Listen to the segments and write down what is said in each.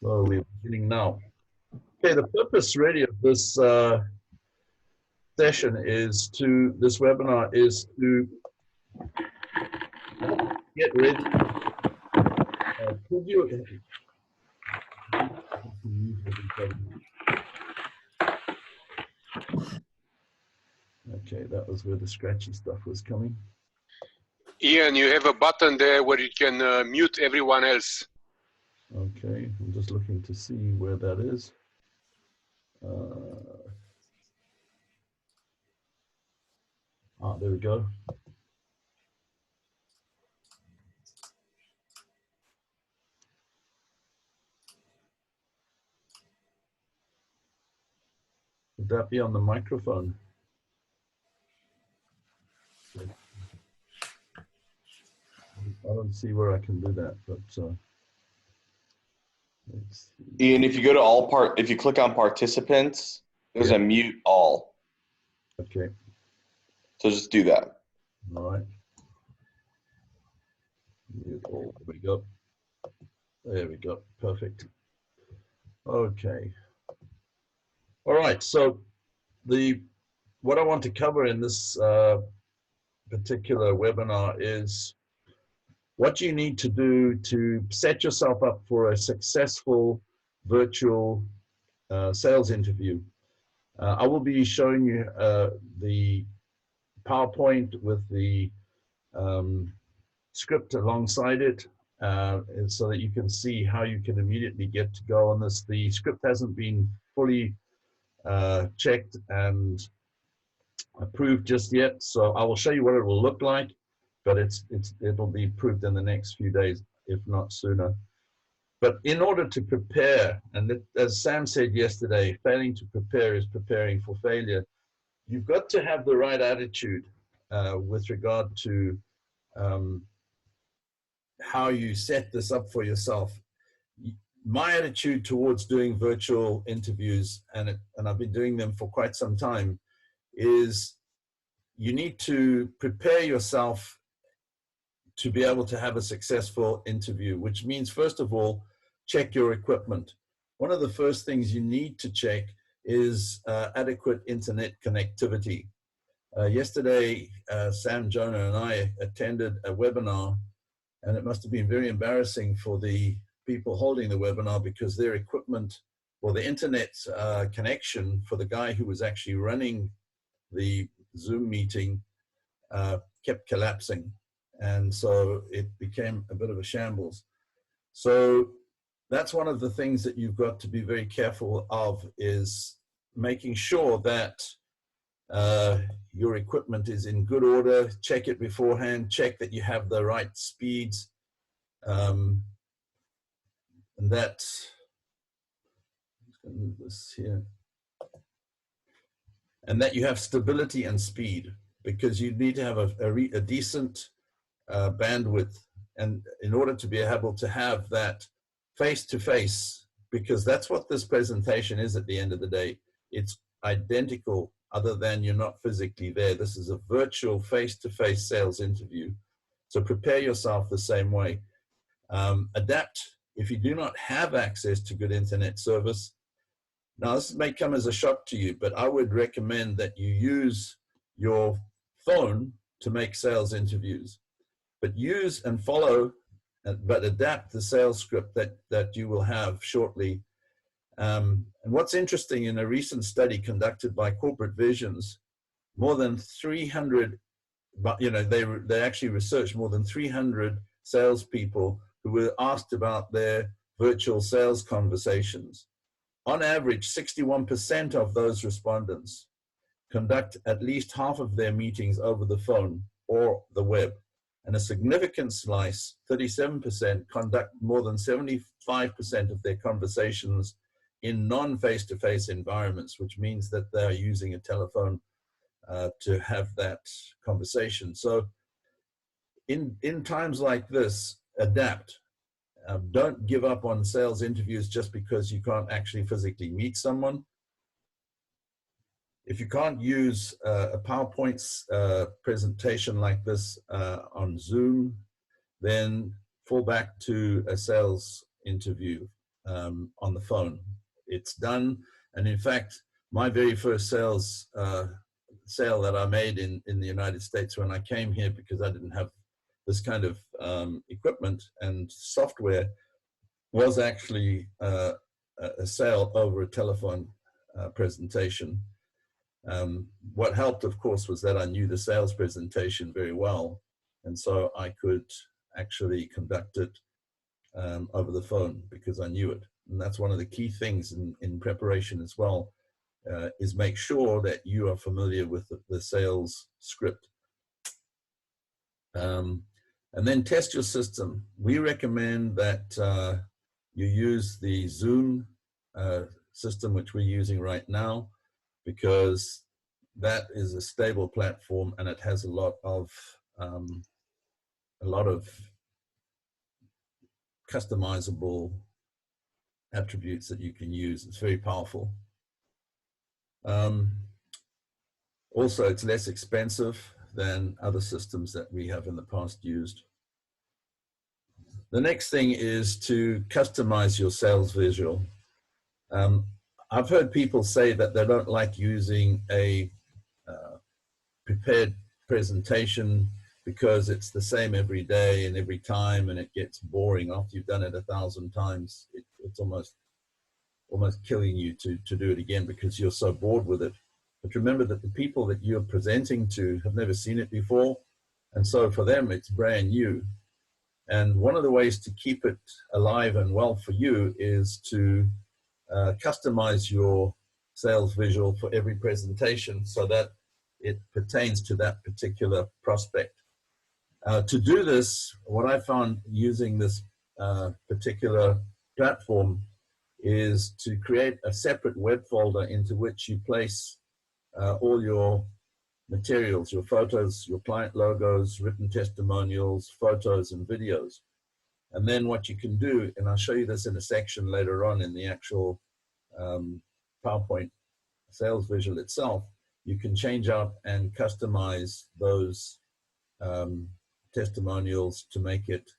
So we're beginning now. Okay, the purpose really of this this webinar is to get ready. Could you? Okay, that was where the scratchy stuff was coming. Ian, you have a button there where you can mute everyone else. Okay, I'm just looking to see where that is. There we go. Would that be on the microphone? I don't see where I can do that, but let's see. Ian, if you go to if you click on participants, there's a mute all. Okay. So just do that. All right. Mute all. There we go. There we go. Perfect. Okay. All right. So what I want to cover in this particular webinar is what you need to do to set yourself up for a successful virtual sales interview. I will be showing you the PowerPoint with the script alongside it so that you can see how you can immediately get to go on this. The script hasn't been fully checked and approved just yet, so I will show you what it will look like, but it'll be approved in the next few days, if not sooner. But in order to prepare, and as Sam said yesterday, failing to prepare is preparing for failure. You've got to have the right attitude with regard to how you set this up for yourself. My attitude towards doing virtual interviews, and I've been doing them for quite some time, is you need to prepare yourself to be able to have a successful interview, which means, first of all, check your equipment. One of the first things you need to check is adequate internet connectivity. Yesterday, Sam, Jonah, and I attended a webinar, and it must have been very embarrassing for the people holding the webinar because their equipment, or the internet connection for the guy who was actually running the Zoom meeting kept collapsing. And so it became a bit of a shambles. So that's one of the things that you've got to be very careful of, is making sure that your equipment is in good order. Check it beforehand, check that you have the right speeds, and that, let's move this here, and that you have stability and speed, because you need to have a decent bandwidth, and in order to be able to have that face-to-face, because that's what this presentation is at the end of the day. It's identical, other than you're not physically there. This is a virtual face-to-face sales interview. So prepare yourself the same way. Adapt if you do not have access to good internet service. Now, this may come as a shock to you, but I would recommend that you use your phone to make sales interviews. But use and follow, but adapt the sales script that you will have shortly. And what's interesting, in a recent study conducted by Corporate Visions, more than 300, they actually researched more than 300 salespeople who were asked about their virtual sales conversations. On average, 61% of those respondents conduct at least half of their meetings over the phone or the web. And a significant slice, 37%, conduct more than 75% of their conversations in non-face-to-face environments, which means that they're using a telephone to have that conversation. So in times like this, adapt. Don't give up on sales interviews just because you can't actually physically meet someone. If you can't use a PowerPoint presentation like this on Zoom, then fall back to a sales interview. on the phone. It's done. And in fact, my very first sale that I made in the United States when I came here, because I didn't have this kind of equipment and software, was actually a sale over a telephone presentation. What helped, of course, was that I knew the sales presentation very well, and so I could actually conduct it over the phone because I knew it. And that's one of the key things in preparation as well, is make sure that you are familiar with the sales script. And then test your system. We recommend that you use the Zoom system, which we're using right now, because that is a stable platform and it has a lot of customizable attributes that you can use. It's very powerful. Also, it's less expensive than other systems that we have in the past used. The next thing is to customize your sales visual. I've heard people say that they don't like using a prepared presentation because it's the same every day and every time, and it gets boring after you've done it 1,000 times. It's almost killing you to do it again because you're so bored with it. But remember that the people that you're presenting to have never seen it before, and so for them it's brand new. And one of the ways to keep it alive and well for you is to customize your sales visual for every presentation so that it pertains to that particular prospect. To do this, what I found using this particular platform is to create a separate web folder into which you place all your materials, your photos, your client logos, written testimonials, photos, and videos. And then what you can do, and I'll show you this in a section later on in the actual PowerPoint sales visual itself, you can change out and customize those testimonials to make it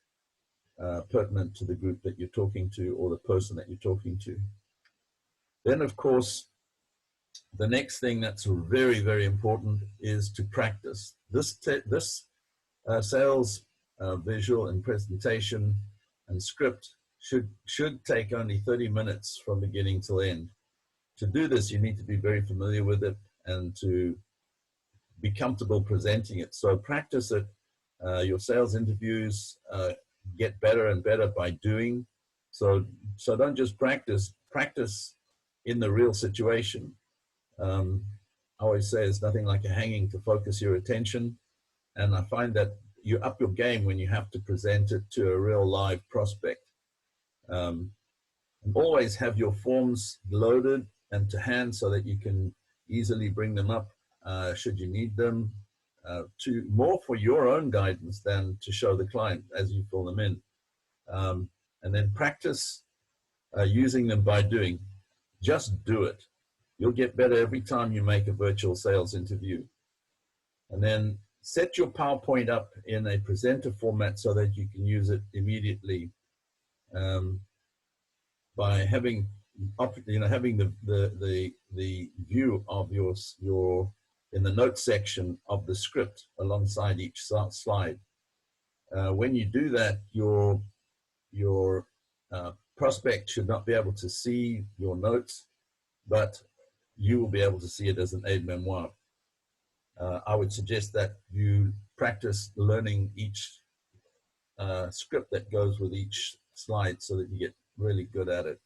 pertinent to the group that you're talking to or the person that you're talking to. Then, of course, the next thing that's very, very important is to practice. This sales visual and presentation and script should take only 30 minutes from beginning till end. To do this, you need to be very familiar with it and to be comfortable presenting it. So practice it. Your sales interviews get better and better by doing. So don't just practice in the real situation. I always say it's nothing like a hanging to focus your attention. And I find that you up your game when you have to present it to a real live prospect. And always have your forms loaded and to hand so that you can easily bring them up should you need them, to more for your own guidance than to show the client as you fill them in. And then practice using them by doing. Just do it. You'll get better every time you make a virtual sales interview. And then set your PowerPoint up in a presenter format so that you can use it immediately by having the view of your in the notes section of the script alongside each slide. When you do that, your prospect should not be able to see your notes, but you will be able to see it as an aide-memoire. I would suggest that you practice learning each script that goes with each slide so that you get really good at it.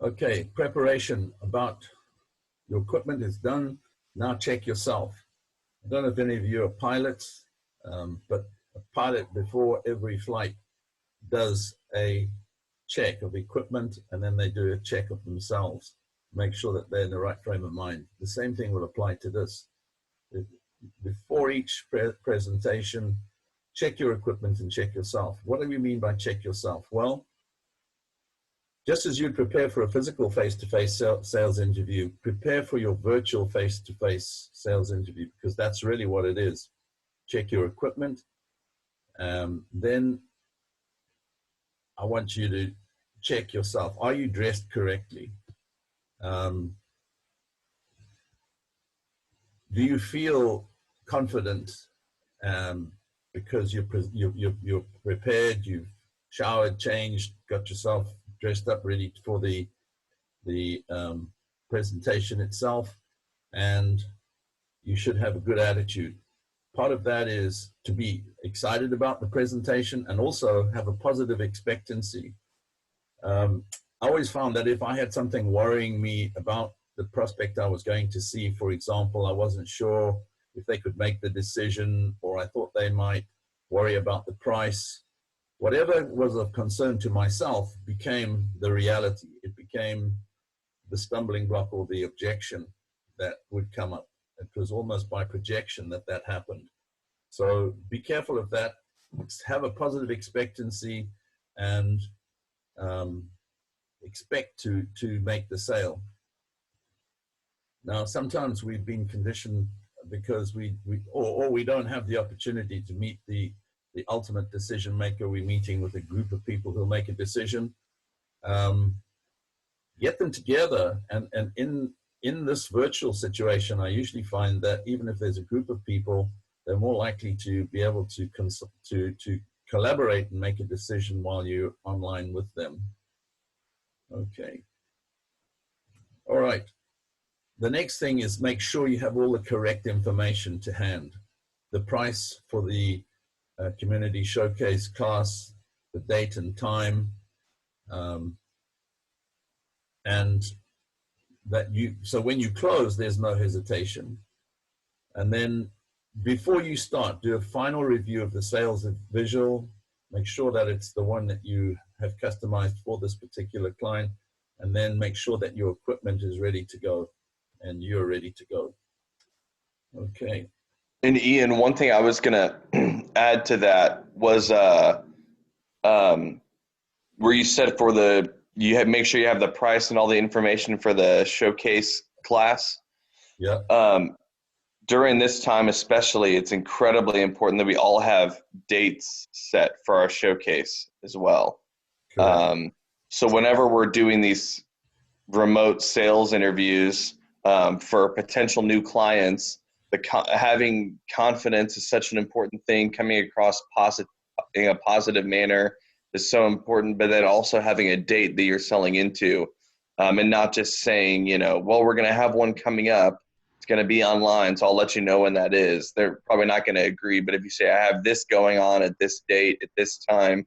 Okay, preparation about your equipment is done. Now check yourself. I don't know if any of you are pilots, but a pilot before every flight does a check of equipment, and then they do a check of themselves, make sure that they're in the right frame of mind. The same thing will apply to this. Before each presentation, check your equipment and check yourself. What do we mean by check yourself? Well, just as you'd prepare for a physical face-to-face sales interview, prepare for your virtual face-to-face sales interview, because that's really what it is. Check your equipment. Then I want you to check yourself. Are you dressed correctly? Do you feel confident because you're prepared, you've showered, changed, got yourself dressed up, ready for the presentation itself, and you should have a good attitude. Part of that is to be excited about the presentation and also have a positive expectancy. I always found that if I had something worrying me about the prospect I was going to see, for example, I wasn't sure if they could make the decision, or I thought they might worry about the price, whatever was of concern to myself became the reality. It became the stumbling block or the objection that would come up. It was almost by projection that happened. So be careful of that. Have a positive expectancy and expect to make the sale. Now, sometimes we've been conditioned because we don't have the opportunity to meet the ultimate decision maker. We're meeting with a group of people who'll make a decision. Get them together, and in this virtual situation, I usually find that even if there's a group of people, they're more likely to be able to collaborate and make a decision while you're online with them. Okay. All right. The next thing is make sure you have all the correct information to hand. The price for the community showcase class, the date and time, and that so when you close, there's no hesitation. And then before you start, do a final review of the sales visual. Make sure that it's the one that you have customized for this particular client, and then make sure that your equipment is ready to go and you're ready to go. Okay. And Ian, one thing I was gonna add to that was where you said make sure you have the price and all the information for the showcase class. Yeah. During this time especially, it's incredibly important that we all have dates set for our showcase as well. So whenever we're doing these remote sales interviews for potential new clients, having confidence is such an important thing. Coming across in a positive manner is so important, but then also having a date that you're selling into, and not just saying, well, we're going to have one coming up. It's going to be online, so I'll let you know when that is. They're probably not going to agree, but if you say, I have this going on at this date, at this time,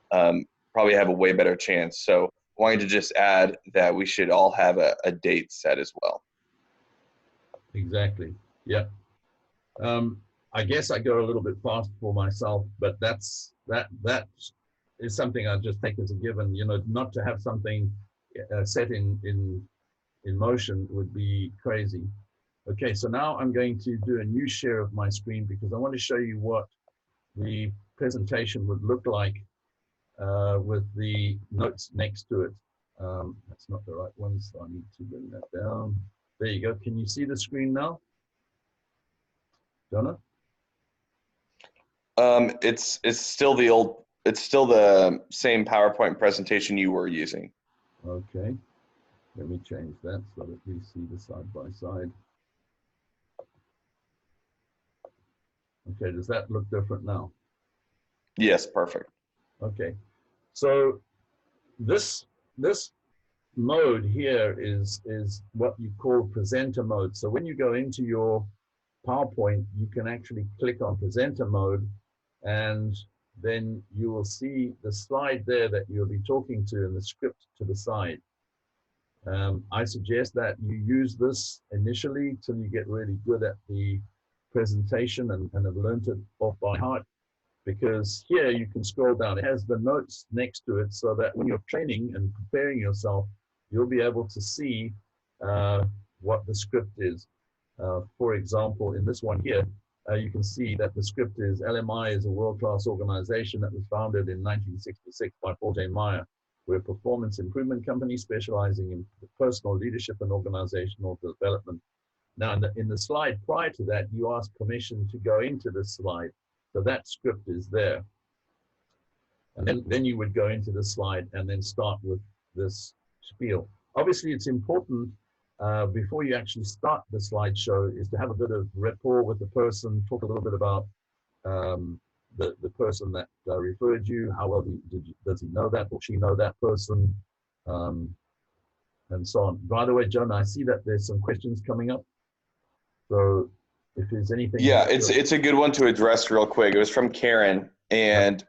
probably have a way better chance. So I wanted to just add that we should all have a date set as well. Exactly. Yeah. I guess I go a little bit fast for myself, but that is something I just take as a given. Not to have something set in motion would be crazy. Okay, so now I'm going to do a new share of my screen because I want to show you what the presentation would look like with the notes next to it. That's not the right one, so I need to bring that down. There you go. Can you see the screen now? Donna? It's still the same PowerPoint presentation you were using. Okay. Let me change that so that we see the side by side. Okay, does that look different now? Yes, perfect. Okay, so this mode here is what you call presenter mode. So when you go into your PowerPoint, you can actually click on presenter mode, and then you will see the slide there that you'll be talking to and the script to the side. I suggest that you use this initially till you get really good at the presentation and have learned it off by heart, because here you can scroll down. It has the notes next to it so that when you're training and preparing yourself, you'll be able to see what the script is. For example, in this one here, you can see that the script is LMI is a world-class organization that was founded in 1966 by Paul J. Meyer. We're a performance improvement company specializing in personal leadership and organizational development. Now, in the slide prior to that, you asked permission to go into this slide. So that script is there. And then you would go into the slide and then start with this spiel. Obviously, it's important before you actually start the slideshow is to have a bit of rapport with the person, talk a little bit about the person that referred you, how well does he know that or she know that person, and so on. By the way, Jonah, I see that there's some questions coming up. So if there's anything. Yeah, it's a good one to address real quick. It was from Karen, and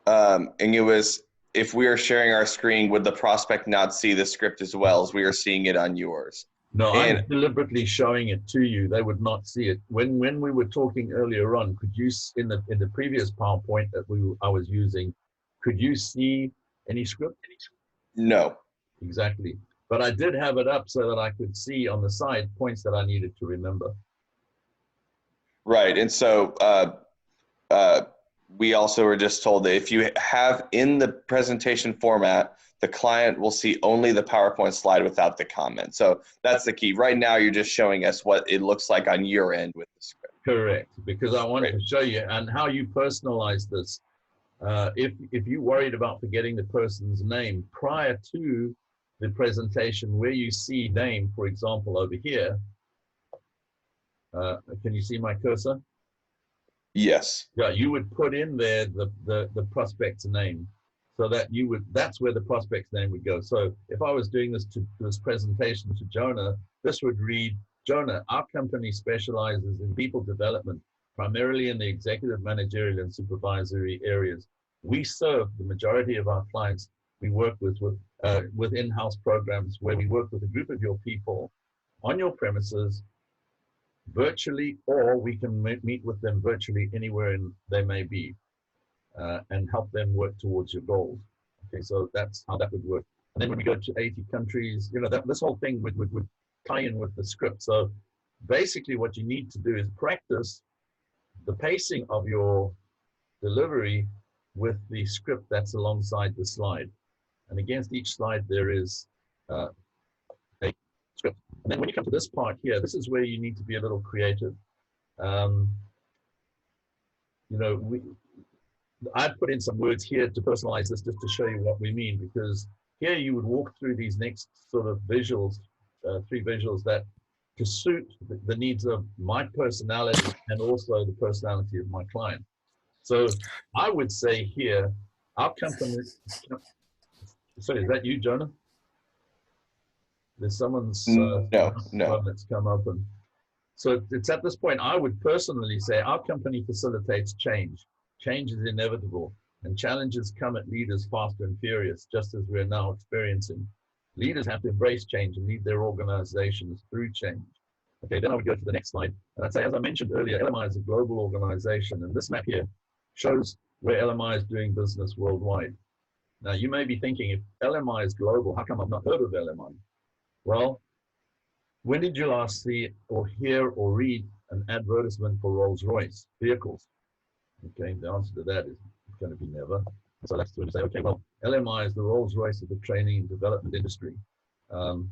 it was, if we are sharing our screen, would the prospect not see the script as well as we are seeing it on yours? No, I'm deliberately showing it to you. They would not see it. When we were talking earlier on, could you, in the previous PowerPoint that I was using, could you see any script? No. Exactly. But I did have it up so that I could see on the side points that I needed to remember. Right. And so we also were just told that if you have in the presentation format, the client will see only the PowerPoint slide without the comment. So that's the key. Right now, you're just showing us what it looks like on your end with the script. Correct. Because I wanted to show you and how you personalize this. If you worried about forgetting the person's name prior to the presentation, where you see name, for example, over here, can you see my cursor? Yes. Yeah, you would put in there the prospect's name, so that that's where the prospect's name would go. So if I was doing this presentation to Jonah, this would read, Jonah, our company specializes in people development, primarily in the executive, managerial, and supervisory areas. We serve the majority of our clients we work with in-house programs where we work with a group of your people on your premises virtually, or we can meet with them virtually anywhere they may be, and help them work towards your goals. Okay, so that's how that would work. And then when we go to 80 countries, this whole thing would tie in with the script. So basically what you need to do is practice the pacing of your delivery with the script that's alongside the slide. And against each slide, there is a script. And then when you come to this part here, this is where you need to be a little creative. I put in some words here to personalize this just to show you what we mean, because here you would walk through these next sort of visuals, 3 visuals that to suit the needs of my personality and also the personality of my client. So I would say here, our company, sorry, is that you, Jonah? There's someone's no. that's come up. And so it's at this point, I would personally say our company facilitates change. Change is inevitable, and challenges come at leaders fast and furious, just as we're now experiencing. Leaders have to embrace change and lead their organizations through change. Okay, then I would go to the next slide. And I'd say, as I mentioned earlier, LMI is a global organization, and this map here shows where LMI is doing business worldwide. Now, you may be thinking, if LMI is global, how come I've not heard of LMI? Well, when did you last see or hear or read an advertisement for Rolls-Royce vehicles? Okay, the answer to that is going to be never. So that's when you say, okay, well, LMI is the Rolls-Royce of the training and development industry. Let's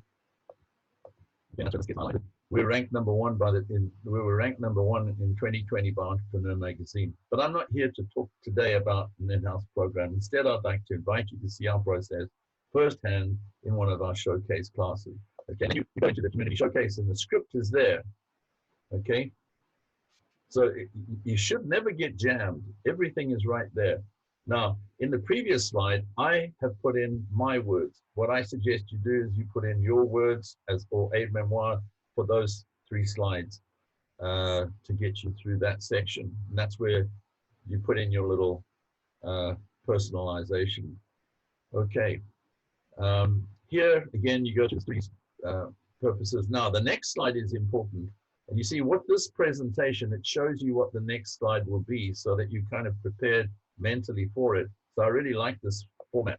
get highlighted. We're ranked number one we were ranked number 1 in 2020 by Entrepreneur Magazine. But I'm not here to talk today about an in-house program. Instead, I'd like to invite you to see our process firsthand in one of our showcase classes. Okay, you go to the community showcase and the script is there. Okay, so you should never get jammed. Everything is right there. Now, in the previous slide, I have put in my words. What I suggest you do is you put in your words or aide-memoire for those 3 slides to get you through that section. And that's where you put in your little personalization. Okay. Here, again, you go to 3 purposes. Now, the next slide is important. And you see what this presentation, it shows you what the next slide will be so that you kind of prepared mentally for it. So I really like this format.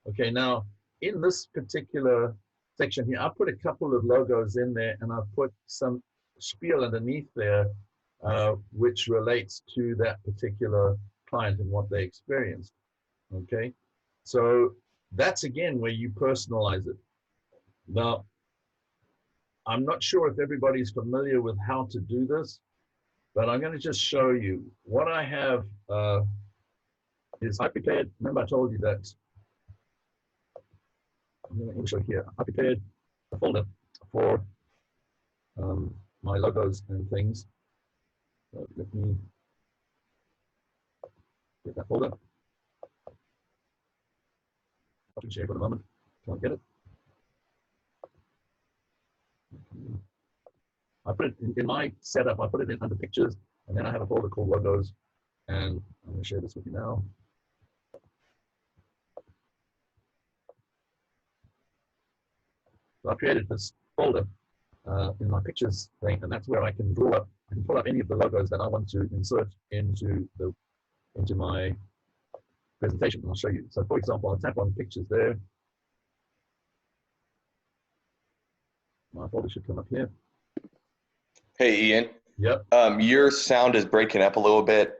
Okay, now in this particular section here, I put a couple of logos in there and I've put some spiel underneath there, which relates to that particular client and what they experienced. Okay, so that's again where you personalize it. Now, I'm not sure if everybody's familiar with how to do this, but I'm going to just show you what I have is I prepared, remember I told you that, I'm going to show here, I prepared a folder for my logos and things. So let me get that folder. I can share for the moment. Can't get it. I put it in my setup. I put it in under pictures, and then I have a folder called logos. And I'm going to share this with you now. So I created this folder in my pictures thing, and that's where I can draw up. I can pull up any of the logos that I want to insert into my presentation. And I'll show you. So, for example, I'll tap on pictures there. My folder should come up here. Hey, Ian. Yep. Your sound is breaking up a little bit.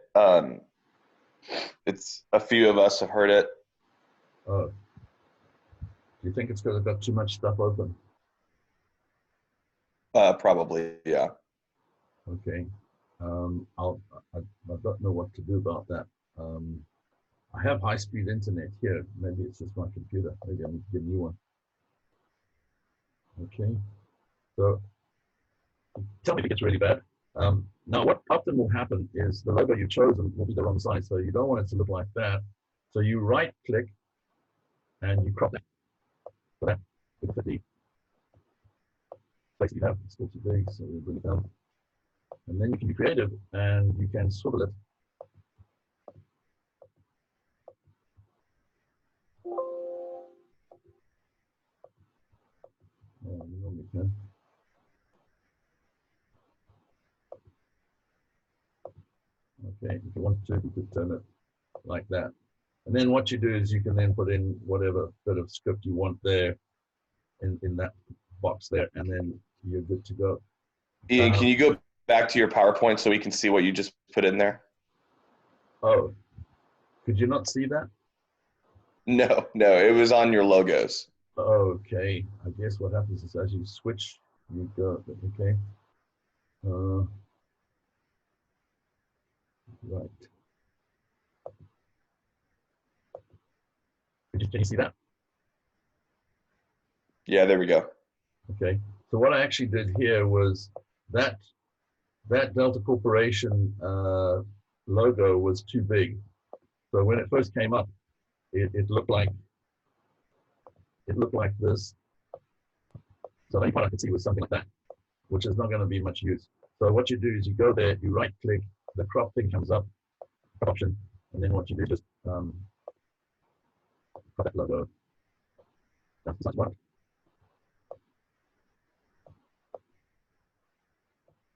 It's a few of us have heard it. Oh. Do you think it's because I've got too much stuff open? Probably, yeah. Okay. I don't know what to do about that. I have high-speed internet here. Maybe it's just my computer. Maybe I need to get a new one. Okay. So tell me if it gets really bad. Now, what often will happen is the logo you've chosen will be the wrong size. So you don't want it to look like that. So you right-click and you crop that. So that would fit the place you have. It's still too big, so we'll bring it down. And then you can be creative and you can swivel it. You normally can. Okay, if you want to, you could turn it like that. And then what you do is you can then put in whatever bit of script you want there in that box there, and then you're good to go. Ian, can you go back to your PowerPoint so we can see what you just put in there? Oh, could you not see that? No, it was on your logos. Okay, I guess what happens is as you switch, you go, okay. Right. Can you see that? Yeah, there we go. Okay, so what I actually did here was that Delta Corporation logo was too big. So when it first came up, it looked like this. So the only part I could see was something like that, which is not going to be much use. So what you do is you go there, you right click, the crop thing comes up, crop option, and then what you do is just crop that logo. That's the size one.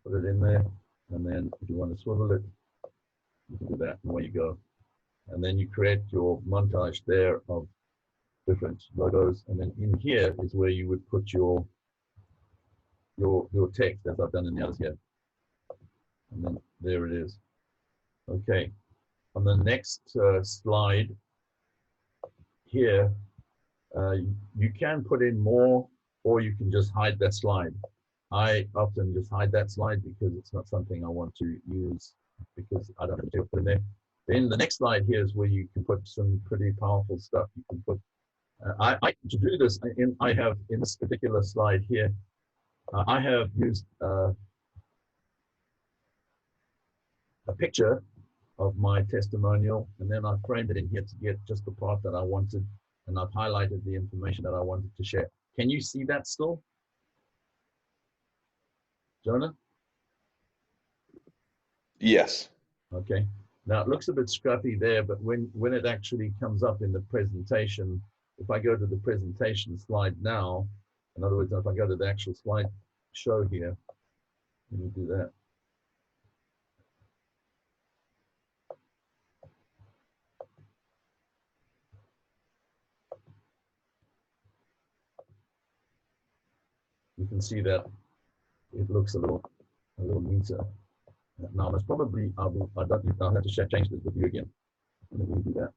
Put it in there, and then if you want to swivel it, you can do that, and away you go. And then you create your montage there of different logos, and then in here is where you would put your text, as I've done in the others here. And then there it is. Okay, on the next slide here, you can put in more, or you can just hide that slide. I often just hide that slide because it's not something I want to use because I don't have to put in there. Then the next slide here is where you can put some pretty powerful stuff. You can put, to do this, I have in this particular slide here, I have used a picture of my testimonial, and then I framed it in here to get just the part that I wanted, and I've highlighted the information that I wanted to share. Can you see that still? Jonah? Yes. Okay. Now it looks a bit scruffy there, but when it actually comes up in the presentation, if I go to the presentation slide now, in other words, if I go to the actual slide show here, let me do that. You can see that it looks a little neater. Now, that's probably, I'll have to change this with you again. Let me do that.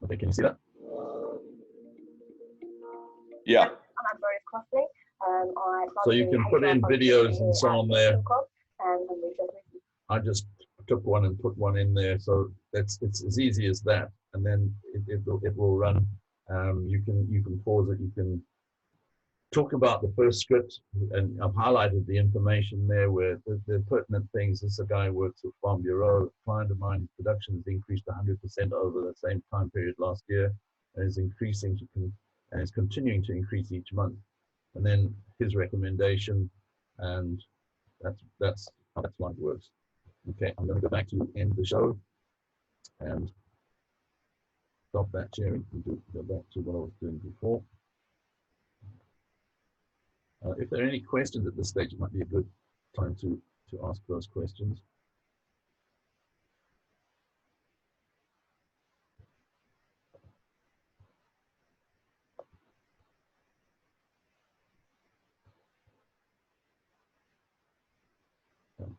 Okay, can you see that? Yeah. I'm Rose Crossley. So you can put in videos and so on there. I just took one and put one in there, so it's as easy as that, and then it will run. You can pause it. You can talk about the first script, and I've highlighted the information there where the pertinent things. This is a guy who works at Farm Bureau. Client of mine, production has increased 100% over the same time period last year, and is increasing and is continuing to increase each month. And then his recommendation, and that's how that slide works. Okay, I'm going to go back to end the show and stop that sharing and go back to what I was doing before. If there are any questions at this stage, it might be a good time to ask those questions.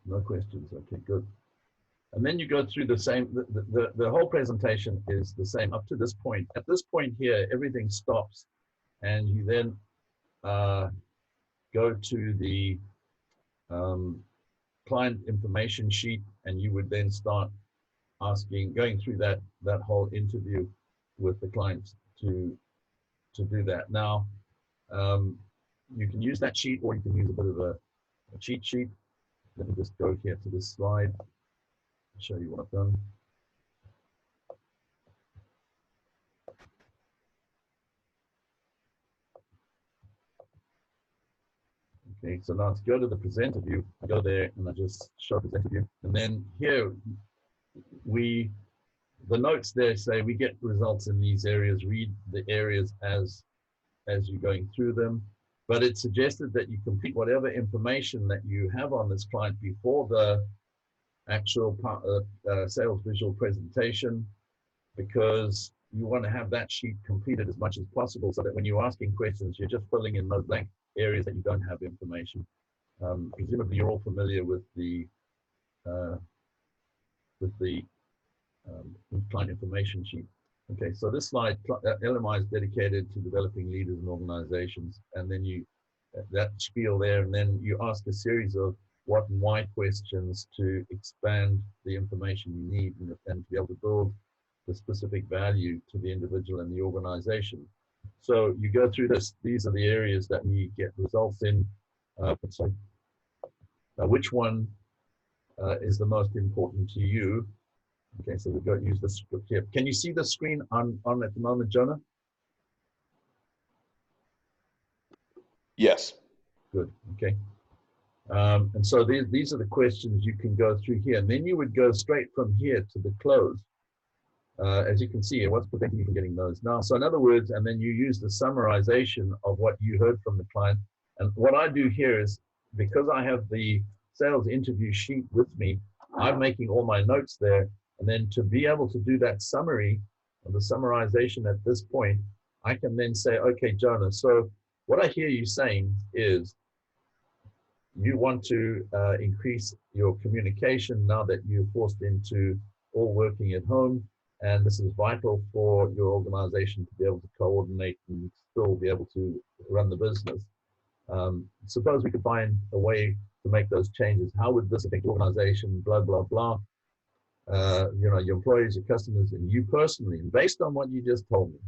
No questions. Okay, good. And then you go through the same, the whole presentation is the same up to this point. At this point here, everything stops, and you then go to the client information sheet, and you would then start going through that whole interview with the clients to do that. Now, you can use that sheet, or you can use a bit of a cheat sheet. Let me just go here to this slide, show you what I've done. Okay, so now let's go to the presenter view. I go there and I just show presenter view. And then here, the notes there say we get results in these areas, read the areas as you're going through them. But it's suggested that you complete whatever information that you have on this client before the actual sales visual presentation, because you want to have that sheet completed as much as possible, so that when you're asking questions, you're just filling in those blank areas that you don't have information. Presumably you're all familiar with the client information sheet. Okay, so this slide, LMI is dedicated to developing leaders and organizations, and then that spiel there, and then you ask a series of what and why questions to expand the information you need and to be able to build the specific value to the individual and the organization. So you go through this. These are the areas that we get results in. Which one is the most important to you? Okay, so we've got to use the script here. Can you see the screen on at the moment, Jonah? Yes. Good, okay. And so these are the questions you can go through here. And then you would go straight from here to the close. As you can see here, what's preventing you from getting those now? So in other words, and then you use the summarization of what you heard from the client. And what I do here is, because I have the sales interview sheet with me, I'm making all my notes there. And then to be able to do that summary or the summarization at this point, I can then say, okay, Jonah, so what I hear you saying is you want to increase your communication now that you're forced into all working at home. And this is vital for your organization to be able to coordinate and still be able to run the business. Suppose we could find a way to make those changes. How would this affect the organization, blah, blah, blah. Your employees, your customers, and you personally. And based on what you just told me,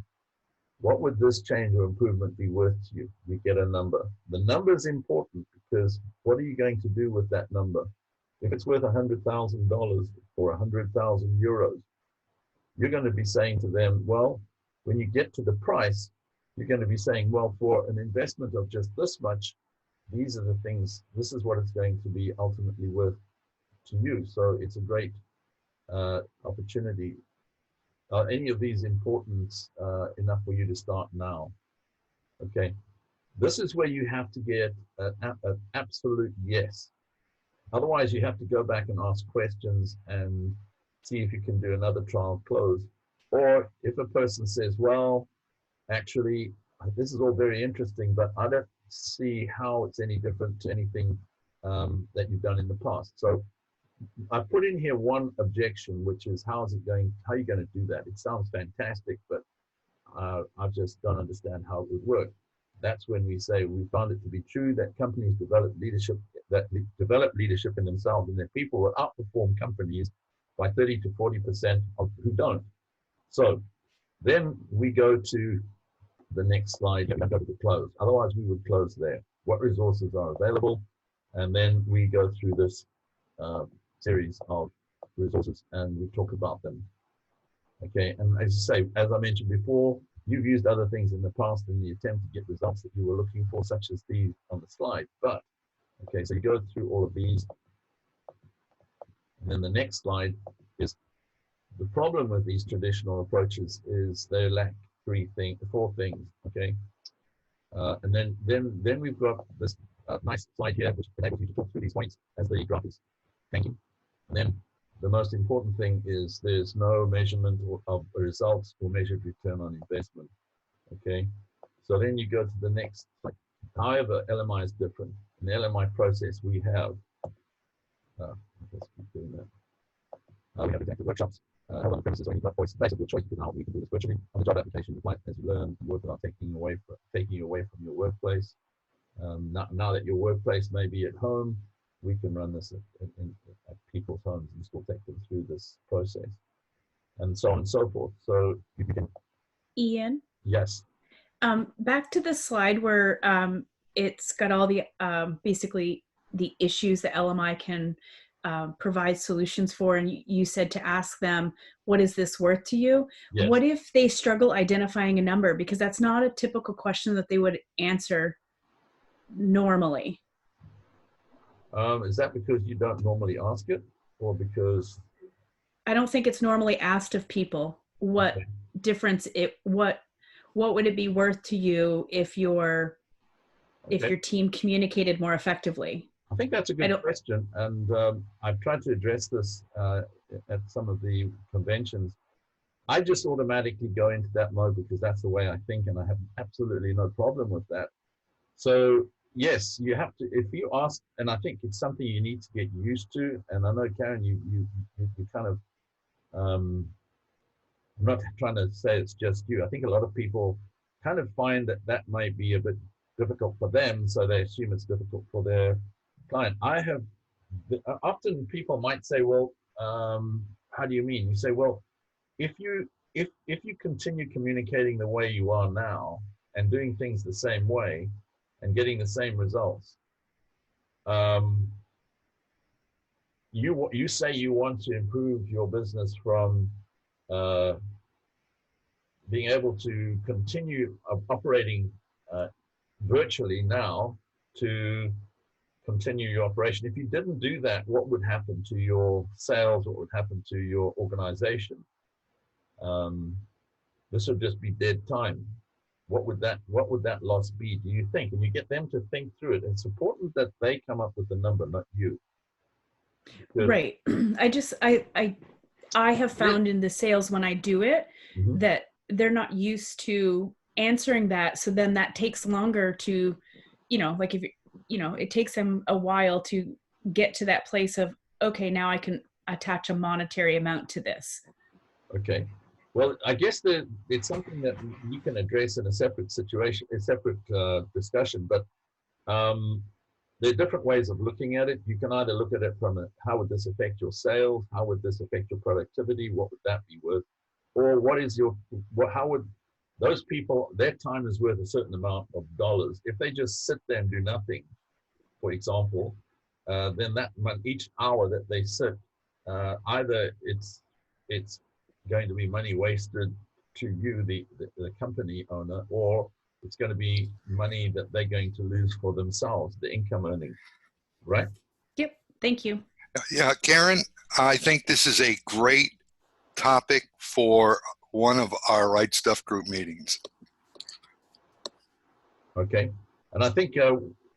what would this change or improvement be worth to you? You get a number. The number is important, because what are you going to do with that number? If it's worth $100,000 or 100,000 euros, you're going to be saying to them, well, when you get to the price, you're going to be saying, well, for an investment of just this much, these are the things, this is what it's going to be ultimately worth to you. So it's a great opportunity. Are any of these important enough for you to start now? Okay, this is where you have to get an absolute yes. Otherwise, you have to go back and ask questions and see if you can do another trial close. Or if a person says, well, actually, this is all very interesting, but I don't see how it's any different to anything that you've done in the past. So I put in here one objection, which is, how are you going to do that? It sounds fantastic, but I just don't understand how it would work. that's when we say we found it to be true that companies develop leadership in themselves, and that people will outperform companies by 30 to 40% of who don't. So then we go to the next slide and go to the close. Otherwise, we would close there. What resources are available? And then we go through this series of resources and we talk about them. Okay, and as I say, as I mentioned before, you've used other things in the past in the attempt to get results that you were looking for, such as these on the slide. But, okay, so you go through all of these. And then the next slide is the problem with these traditional approaches is they lack four things, okay? And then we've got this nice slide here, which enables you to talk through these points as the graph is. Thank you. And then the most important thing is there's no measurement of results or measured return on investment, okay? So then you go to the next, like, however, LMI is different. In the LMI process, we have, let's keep doing that. We have executive workshops, held on the premises or any voice, basically choice, because now we can do this virtually. On the job application, you might, as you learn, work without taking you away from your workplace. Now that your workplace may be at home, we can run this at people's homes and still take them through this process, and so on and so forth. So you can. Ian? Yes. Back to the slide where it's got all the, basically the issues that LMI can provide solutions for, and you said to ask them, what is this worth to you? Yes. What if they struggle identifying a number? Because that's not a typical question that they would answer normally. Is that because you don't normally ask it, or because? I don't think it's normally asked of people. What Okay. difference what would it be worth to you if your team communicated more effectively? I think that's a good question, and I've tried to address this at some of the conventions. I just automatically go into that mode because that's the way I think, and I have absolutely no problem with that. So yes, you have to, if you ask, and I think it's something you need to get used to. And I know, Karen, you kind of, I'm not trying to say it's just you. I think a lot of people kind of find that might be a bit difficult for them, so they assume it's difficult for their client. Often people might say, well, how do you mean? You say, well, if you continue communicating the way you are now and doing things the same way and getting the same results, you say you want to improve your business from being able to continue operating virtually now to continue your operation. If you didn't do that, what would happen to your sales? What would happen to your organization? This would just be dead time. What would that loss be, do you think? And you get them to think through it. It's important that they come up with the number, not you. Because, right. I have found in the sales when I do it that they're not used to answering that. So then that takes longer to, like if it takes them a while to get to that place of, okay, now I can attach a monetary amount to this. Okay. Well, I guess it's something that you can address in a separate situation, a separate discussion, but there are different ways of looking at it. You can either look at it from how would this affect your sales? How would this affect your productivity? What would that be worth? Or how would those people, their time is worth a certain amount of dollars. If they just sit there and do nothing, for example, then each hour that they sit, either it's going to be money wasted to you, the company owner, or it's going to be money that they're going to lose for themselves, the income earning, right? Yep. Thank you. Yeah, Karen, I think this is a great topic for one of our Right Stuff group meetings. Okay. And I think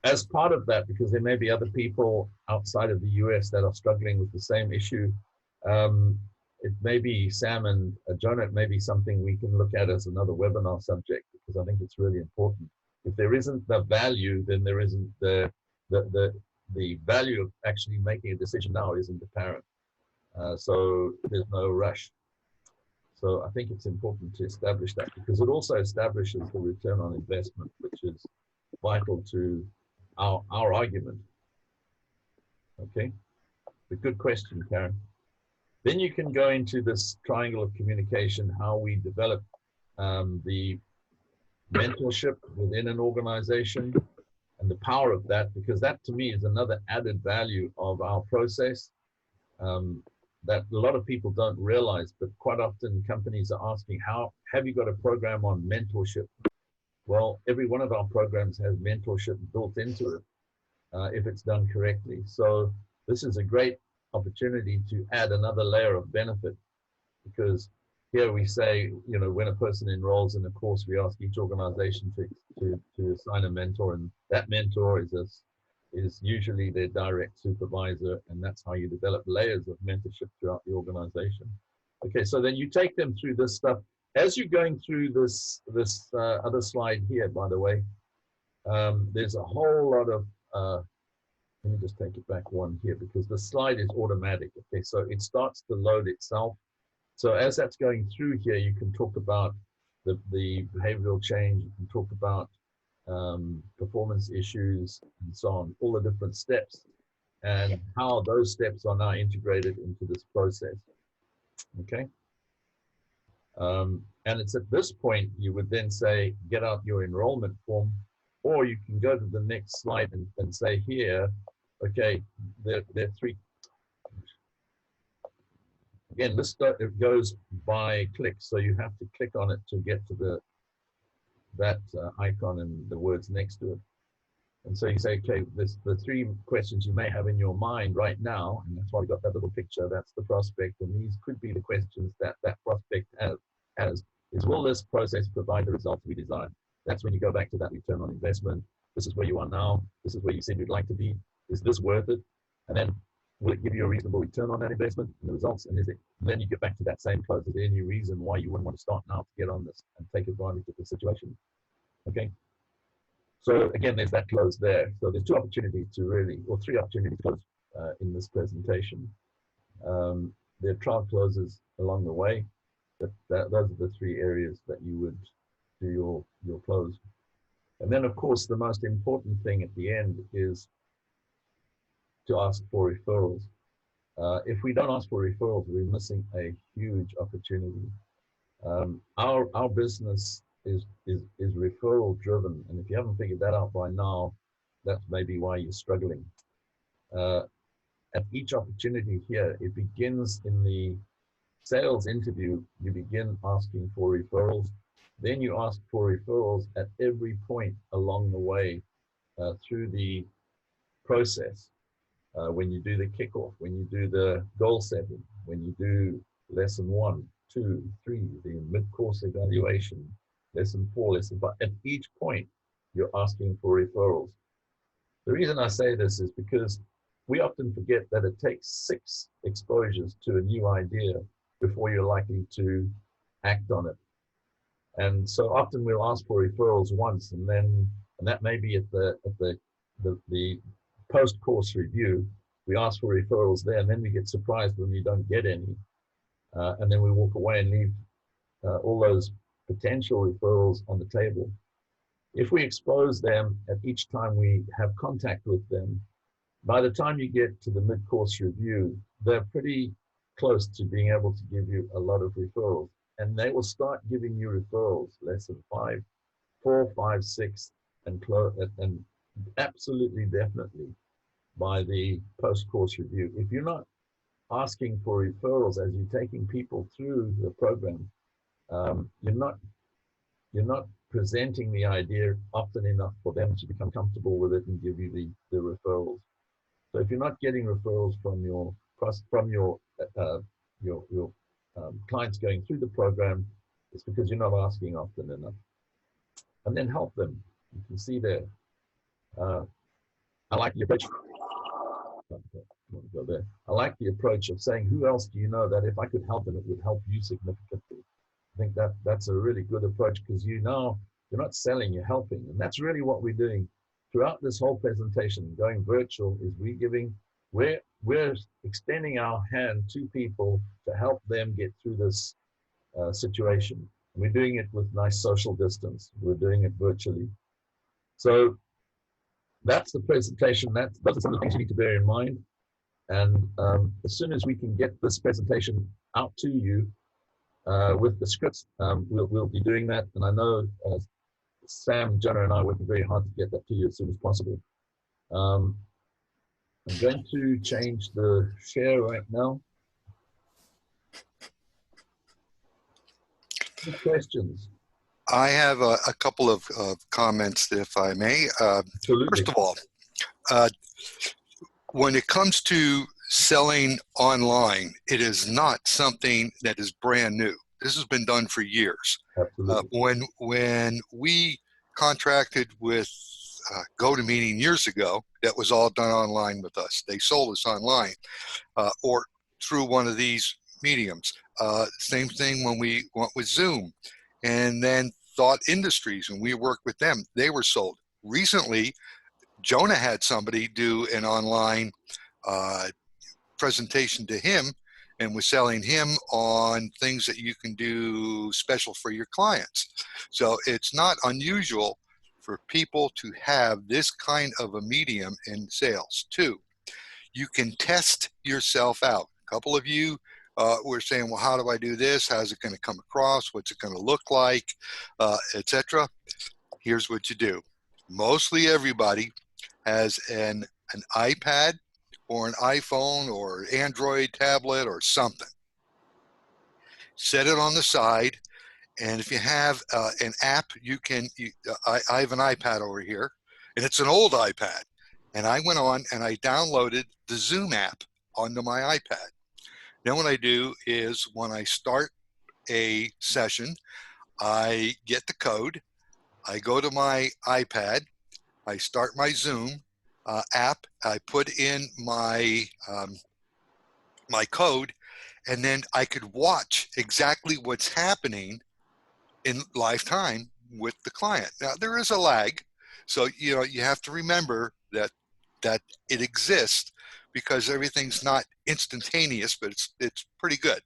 as part of that, because there may be other people outside of the US that are struggling with the same issue, it may be, Sam and Jonah, it may be something we can look at as another webinar subject, because I think it's really important. If there isn't the value, then there isn't the value of actually making a decision now isn't apparent. So there's no rush. So I think it's important to establish that, because it also establishes the return on investment, which is vital to our argument. Okay, a good question, Karen. Then you can go into this triangle of communication, how we develop the mentorship within an organization and the power of that, because that to me is another added value of our process that a lot of people don't realize, but quite often companies are asking, how have you got a program on mentorship? Well, every one of our programs has mentorship built into it if it's done correctly. So this is a great opportunity to add another layer of benefit, because here we say, you know, when a person enrolls in a course, we ask each organization to assign a mentor, and that mentor is usually their direct supervisor, and that's how you develop layers of mentorship throughout the organization. Okay, so then you take them through this stuff. As you're going through this other slide here, by the way, there's a whole lot of, let me just take it back one here, because the slide is automatic. Okay, so it starts to load itself. So as that's going through here, you can talk about the behavioral change, you can talk about performance issues and so on, all the different steps and how those steps are now integrated into this process. Okay. And it's at this point you would then say, get out your enrollment form, or you can go to the next slide and say here, okay, there are three. Again, this it goes by click, so you have to click on it to get to that icon and the words next to it. And so you say, okay, there's the three questions you may have in your mind right now, and that's why we got that little picture. That's the prospect, and these could be the questions that prospect has. Is, will this process provide the results we desire? That's when you go back to that return on investment. This is where you are now. This is where you said you'd like to be. Is this worth it? And then, will it give you a reasonable return on that investment and the results? And is it? And then you get back to that same close. Is there any reason why you wouldn't want to start now to get on this and take advantage of the situation? Okay. So again, there's that close there. So there's two opportunities to really, or three opportunities to close in this presentation. There are trial closes along the way. Those are the three areas that you would do your close. And then, of course, the most important thing at the end is to ask for referrals. If we don't ask for referrals, we're missing a huge opportunity. Our business is referral driven, and if you haven't figured that out by now, that's maybe why you're struggling. At each opportunity here, it begins in the sales interview. You begin asking for referrals, then you ask for referrals at every point along the way through the process. When you do the kickoff, when you do the goal setting, when you do lesson 1, 2, 3, the mid-course evaluation, lesson 4, lesson 5, at each point, you're asking for referrals. The reason I say this is because we often forget that it takes 6 exposures to a new idea before you're likely to act on it. And so often we'll ask for referrals once, and that may be at the post-course review. We ask for referrals there, and then we get surprised when we don't get any. And then we walk away and leave all those potential referrals on the table. If we expose them at each time we have contact with them, by the time you get to the mid-course review, they're pretty close to being able to give you a lot of referrals. And they will start giving you referrals, lesson 5, 4, 5, 6, and absolutely definitely by the post-course review. If you're not asking for referrals as you're taking people through the program, you're not presenting the idea often enough for them to become comfortable with it and give you the referrals. So if you're not getting referrals from your clients going through the program, it's because you're not asking often enough. And then help them. You can see there. I like the approach. Go there. I like the approach of saying, who else do you know that if I could help them, it would help you significantly? I think that's a really good approach, because you're not selling, you're helping. And that's really what we're doing throughout this whole presentation. Going virtual is we're extending our hand to people to help them get through this situation. We're doing it with nice social distance. We're doing it virtually. So that's the presentation. Those are some of the things you need to bear in mind. And as soon as we can get this presentation out to you with the scripts, we'll be doing that. And I know Sam, Jenna, and I are working very hard to get that to you as soon as possible. I'm going to change the share right now. Any questions? I have a couple of comments, if I may. Absolutely. First of all, when it comes to selling online, it is not something that is brand new. This has been done for years. Absolutely. When we contracted with GoToMeeting years ago, that was all done online with us. They sold us online or through one of these mediums. Same thing when we went with Zoom, and then Thought Industries, and we worked with them. They were sold. Recently, Jonah had somebody do an online presentation to him and was selling him on things that you can do special for your clients. So it's not unusual for people to have this kind of a medium in sales. Two, you can test yourself out. A couple of you were saying, well, how do I do this? How's it going to come across? What's it going to look like, etc. Here's what you do. Mostly everybody has an iPad or an iPhone or Android tablet or something. Set it on the side, and if you have an app, I have an iPad over here, and it's an old iPad, and I went on and I downloaded the Zoom app onto my iPad. Then what I do is when I start a session, I get the code, I go to my iPad, I start my Zoom app, I put in my my code, and then I could watch exactly what's happening in live time with the client. Now there is a lag, so you have to remember that it exists, because everything's not instantaneous, but it's pretty good.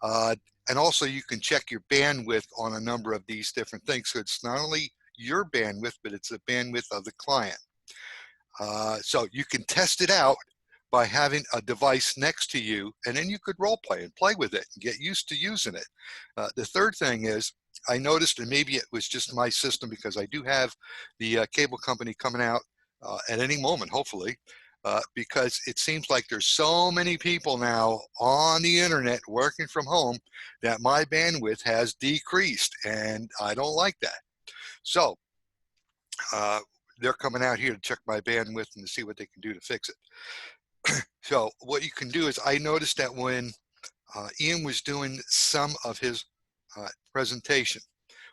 And also you can check your bandwidth on a number of these different things. So it's not only your bandwidth, but it's the bandwidth of the client. So you can test it out by having a device next to you, and then you could role play and play with it and get used to using it. The third thing is, I noticed, and maybe it was just my system, because I do have the cable company coming out at any moment, hopefully, because it seems like there's so many people now on the internet working from home that my bandwidth has decreased, and I don't like that. So they're coming out here to check my bandwidth and to see what they can do to fix it. So what you can do is, I noticed that when Ian was doing some of his presentation,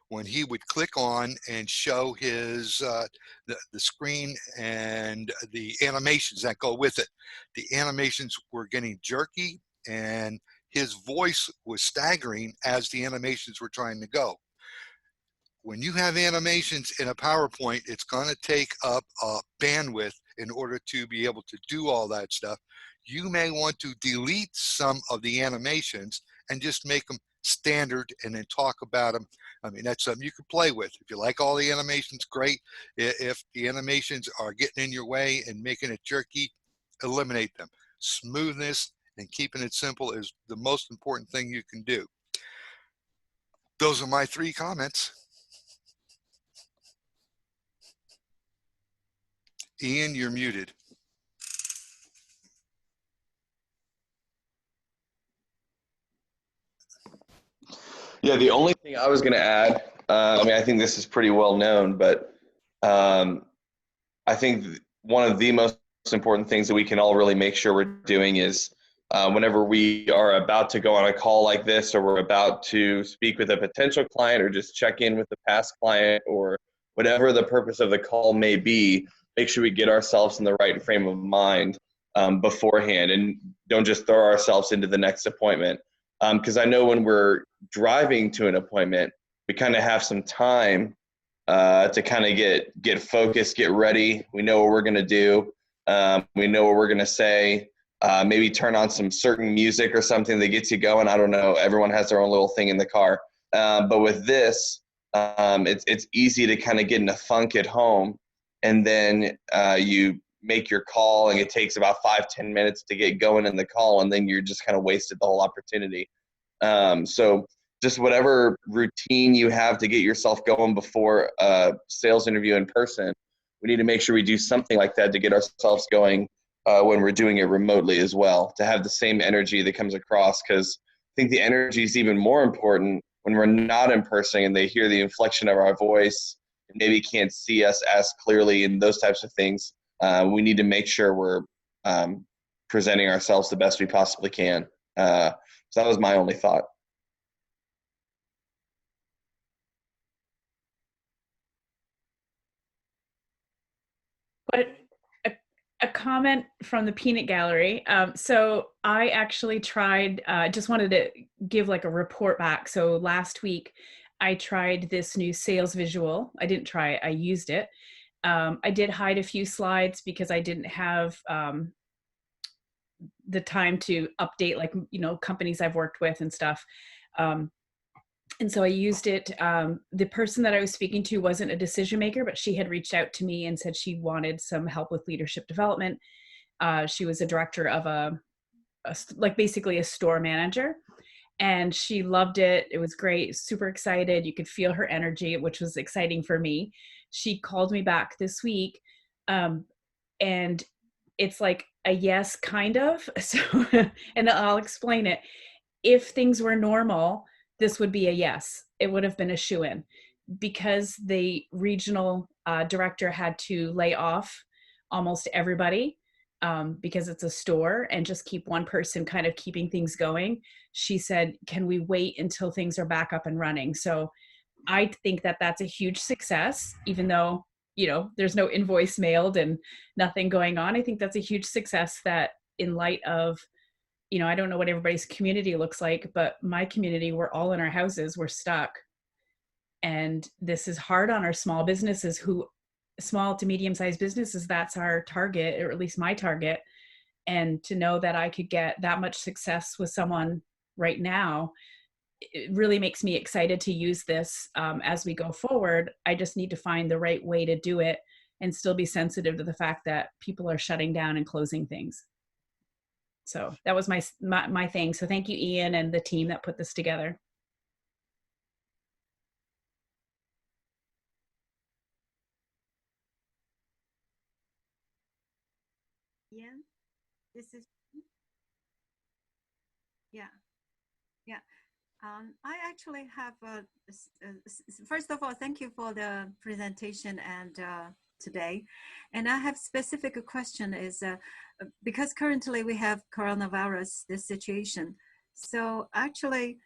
when he would click on and show his the screen and the animations that go with it, the animations were getting jerky, and his voice was staggering as the animations were trying to go. When you have animations in a PowerPoint, it's going to take up bandwidth in order to be able to do all that stuff. You may want to delete some of the animations and just make them standard and then talk about them. I mean, that's something you can play with. If you like all the animations, great. If the animations are getting in your way and making it jerky, eliminate them. Smoothness and keeping it simple is the most important thing you can do. Those are my 3 comments. Ian, you're muted. Yeah, the only thing I was going to add, I mean, I think this is pretty well known, but I think one of the most important things that we can all really make sure we're doing is whenever we are about to go on a call like this, or we're about to speak with a potential client, or just check in with a past client, or whatever the purpose of the call may be, make sure we get ourselves in the right frame of mind beforehand, and don't just throw ourselves into the next appointment. Because I know when we're driving to an appointment, we kind of have some time to kind of get focused, get ready. We know what we're going to do. We know what we're going to say. maybe turn on some certain music or something that gets you going. I don't know. Everyone has their own little thing in the car. But with this, it's easy to kind of get in a funk at home, and then you make your call, and it takes about 5-10 minutes to get going in the call, and then you're just kind of wasted the whole opportunity. So just whatever routine you have to get yourself going before a sales interview in person, we need to make sure we do something like that to get ourselves going when we're doing it remotely as well, to have the same energy that comes across, because I think the energy is even more important when we're not in person and they hear the inflection of our voice and maybe can't see us as clearly and those types of things. We need to make sure we're presenting ourselves the best we possibly can. So that was my only thought. But a comment from the peanut gallery. So I actually tried, just wanted to give like a report back. So last week I tried this new sales visual. I didn't try it, I used it. I did hide a few slides because I didn't have the time to update, like, you know, companies I've worked with and stuff. And so I used it. The person that I was speaking to wasn't a decision maker, but she had reached out to me and said she wanted some help with leadership development. She was a director of like basically a store manager, and she loved it. It was great, super excited. You could feel her energy, which was exciting for me. She called me back this week, and it's like a yes, kind of. So, and I'll explain it. If things were normal, this would be a yes. It would have been a shoo-in. Because the regional director had to lay off almost everybody because it's a store, and just keep one person kind of keeping things going. She said, can we wait until things are back up and running? So I think that that's a huge success, even though, you know, there's no invoice mailed and nothing going on. I think that's a huge success, that in light of, you know, I don't know what everybody's community looks like, but my community, we're all in our houses, we're stuck. And this is hard on our small businesses, small to medium-sized businesses, that's our target, or at least my target. And to know that I could get that much success with someone right now, it really makes me excited to use this as we go forward. I just need to find the right way to do it and still be sensitive to the fact that people are shutting down and closing things. So that was my thing. So thank you, Ian, and the team that put this together. Ian, this is, yeah. I actually have, first of all, thank you for the presentation and today. And I have specific question is, because currently we have coronavirus, this situation. So actually,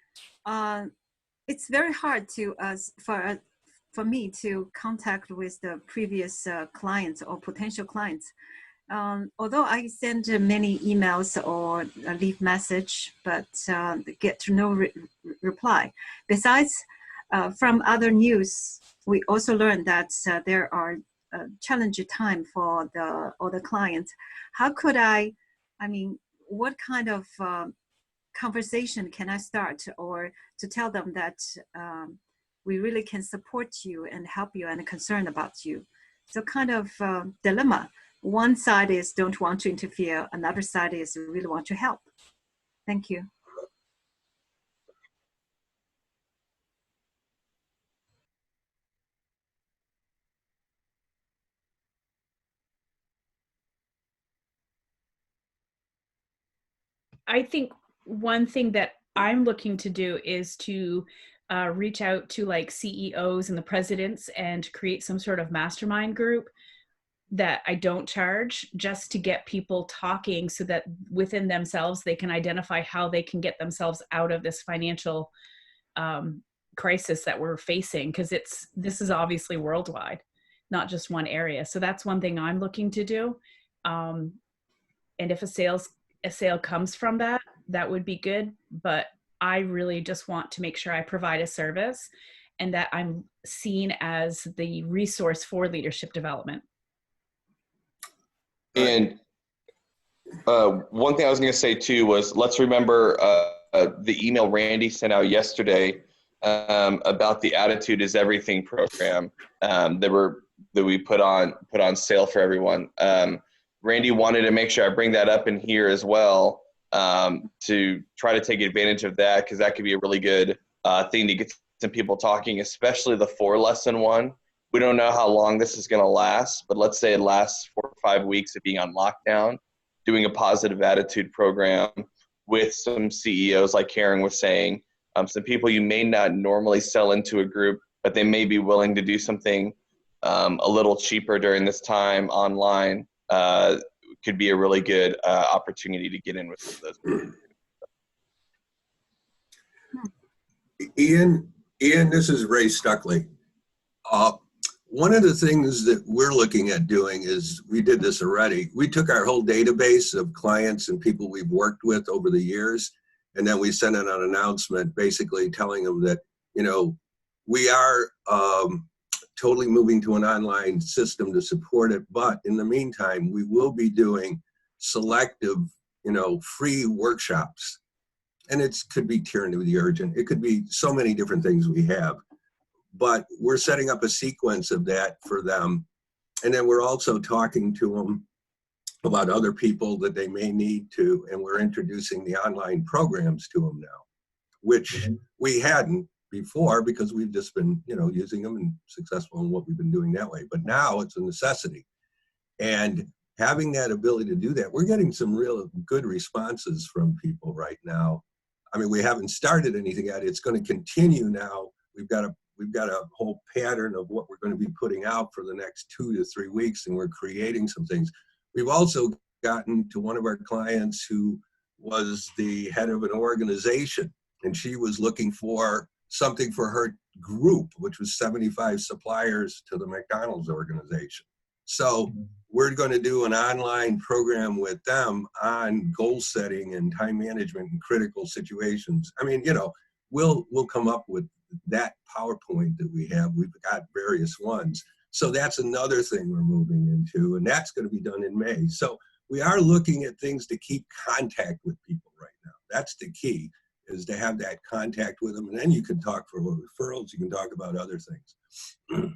it's very hard to for me to contact with the previous clients or potential clients. Although I send many emails or leave message, but get no reply. Besides, from other news, we also learned that there are challenging time for all the clients. How could I mean, what kind of conversation can I start, or to tell them that we really can support you and help you and concerned about you? So kind of dilemma. One side is don't want to interfere. Another side is really want to help. Thank you. I think one thing that I'm looking to do is to reach out to like CEOs and the presidents and create some sort of mastermind group that I don't charge, just to get people talking so that within themselves they can identify how they can get themselves out of this financial crisis that we're facing, because this is obviously worldwide, not just one area. So that's one thing I'm looking to do. And if a sale comes from that, that would be good. But I really just want to make sure I provide a service and that I'm seen as the resource for leadership development. And One thing I was going to say too was let's remember the email Randy sent out yesterday about the Attitude is Everything program that we put on sale for everyone. Randy wanted to make sure I bring that up in here as well to try to take advantage of that, because that could be a really good thing to get some people talking, especially the 4-lesson one. We don't know how long this is going to last, but let's say it lasts 4 or 5 weeks of being on lockdown, doing a positive attitude program with some CEOs, like Karen was saying, some people you may not normally sell into a group, but they may be willing to do something a little cheaper during this time online. Could be a really good opportunity to get in with some of those. Ian, this is Ray Stuckley. One of the things that we're looking at doing is, we did this already. We took our whole database of clients and people we've worked with over the years, and then we sent out an announcement basically telling them that, you know, we are totally moving to an online system to support it. But in the meantime, we will be doing selective, you know, free workshops. And it could be Tyranny of the Urgent. It could be so many different things we have. But we're setting up a sequence of that for them. And then we're also talking to them about other people that they may need to, and we're introducing the online programs to them now, which we hadn't before because we've just been, you know, using them and successful in what we've been doing that way. But now it's a necessity. And having that ability to do that, we're getting some real good responses from people right now. I mean, we haven't started anything yet. It's going to continue now. We've got a whole pattern of what we're going to be putting out for the next 2 to 3 weeks, and we're creating some things. We've also gotten to one of our clients who was the head of an organization, and she was looking for something for her group, which was 75 suppliers to the McDonald's organization. So we're going to do an online program with them on goal setting and time management in critical situations. I mean, you know, we'll come up with that PowerPoint that we have. We've got various ones. So that's another thing we're moving into, and that's going to be done in May. So we are looking at things to keep contact with people right now. That's the key, is to have that contact with them. And then you can talk for referrals. You can talk about other things.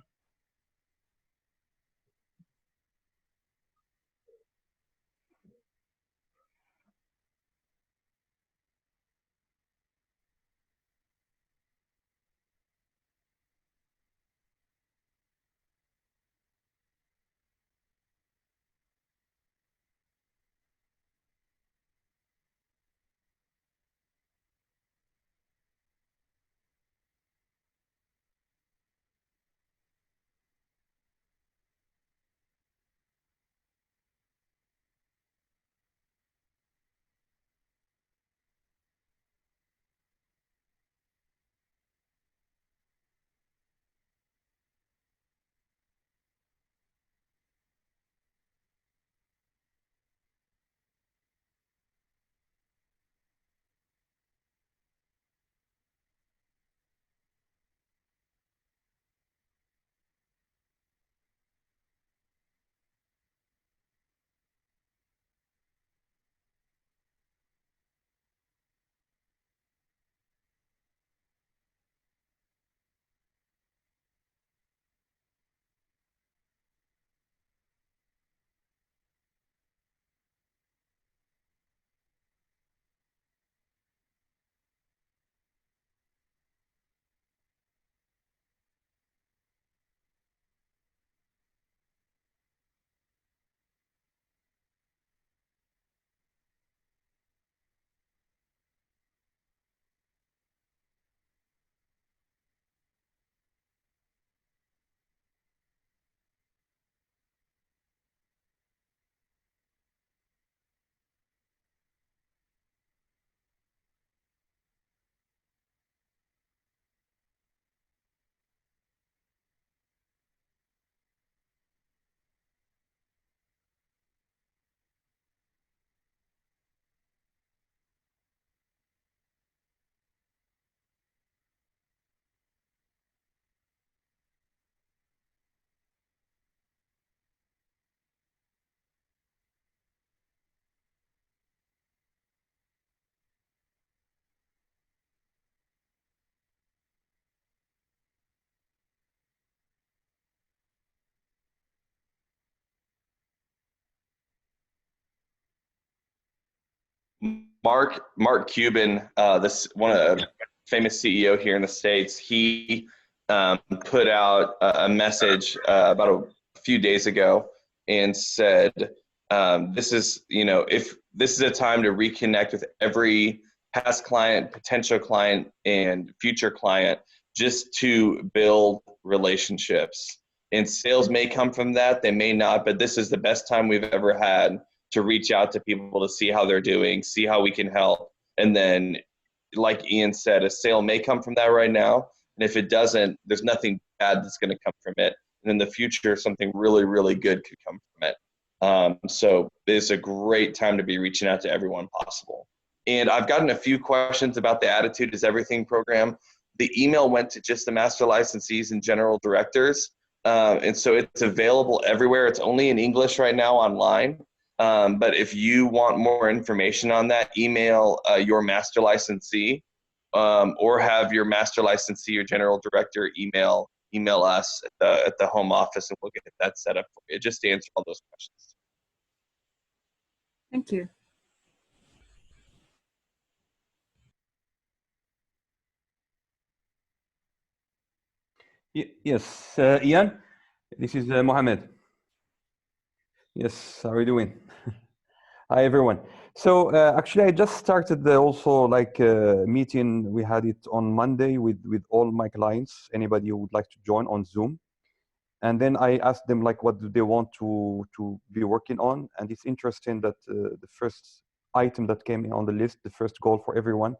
Mark Cuban, this one of the famous CEO here in the States, he put out a message about a few days ago and said, this is, if this is a time to reconnect with every past client, potential client, and future client, just to build relationships. And sales may come from that, they may not, but this is the best time we've ever had to reach out to people to see how they're doing, see how we can help. And then, like Ian said, a sale may come from that right now. And if it doesn't, there's nothing bad that's going to come from it. And in the future, something really, really good could come from it. So it's a great time to be reaching out to everyone possible. And I've gotten a few questions about the Attitude is Everything program. The email went to just the master licensees and general directors. And so it's available everywhere. It's only in English right now online. But if you want more information on that, email your master licensee or have your master licensee or general director email us at the home office, and we'll get that set up for you, just to answer all those questions. Thank you. Yes, Ian, this is Mohammed. Yes, how are you doing? Hi, everyone. So actually, I just started also like a meeting. We had it on Monday with all my clients, anybody who would like to join on Zoom. And then I asked them like, what do they want to be working on? And it's interesting that the first item that came on the list, the first goal for everyone,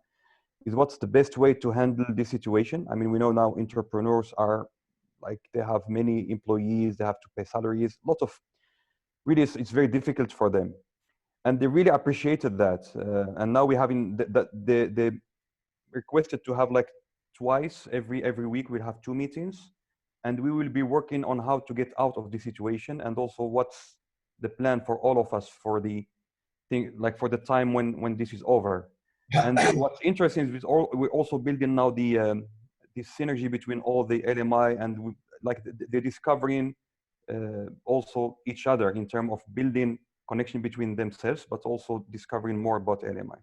is what's the best way to handle this situation. I mean, we know now entrepreneurs are like, they have many employees, they have to pay salaries, lots of, really it's very difficult for them. And they really appreciated that. And now we're having, they requested to have like twice every week, we'll have 2 meetings. And we will be working on how to get out of the situation, and also what's the plan for all of us for the thing, like for the time when this is over. And what's interesting is we're also building now the synergy between all the LMI, and like they're discovering also each other in terms of building connection between themselves, but also discovering more about LMI.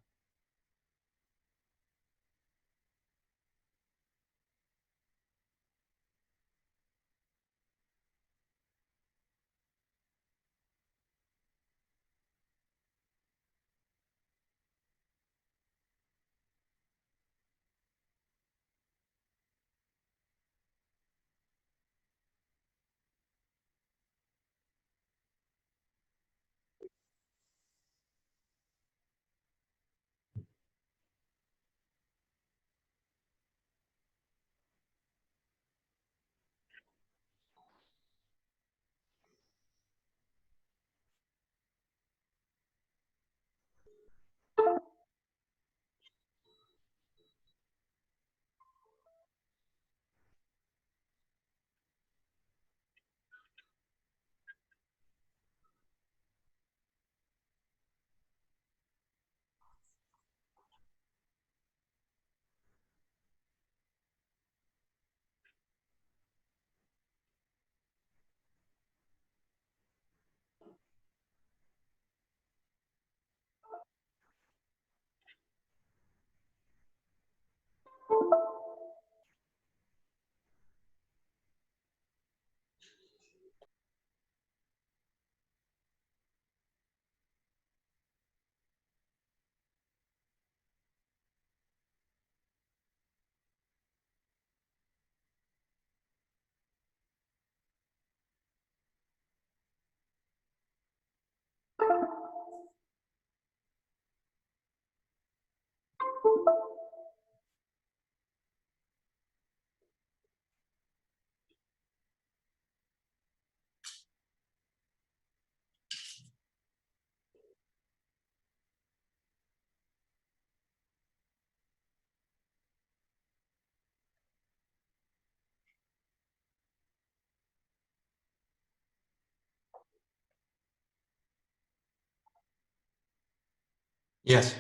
Yes.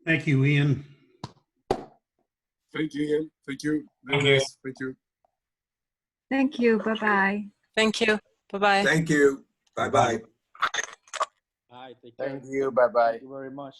Thank you, Ian. Thank you, Ian. Thank you. Thank you. Thank you. Thank you. Bye-bye. Thank you. Bye-bye. Thank you. Bye-bye. Thank you. Bye bye. Thank you very much.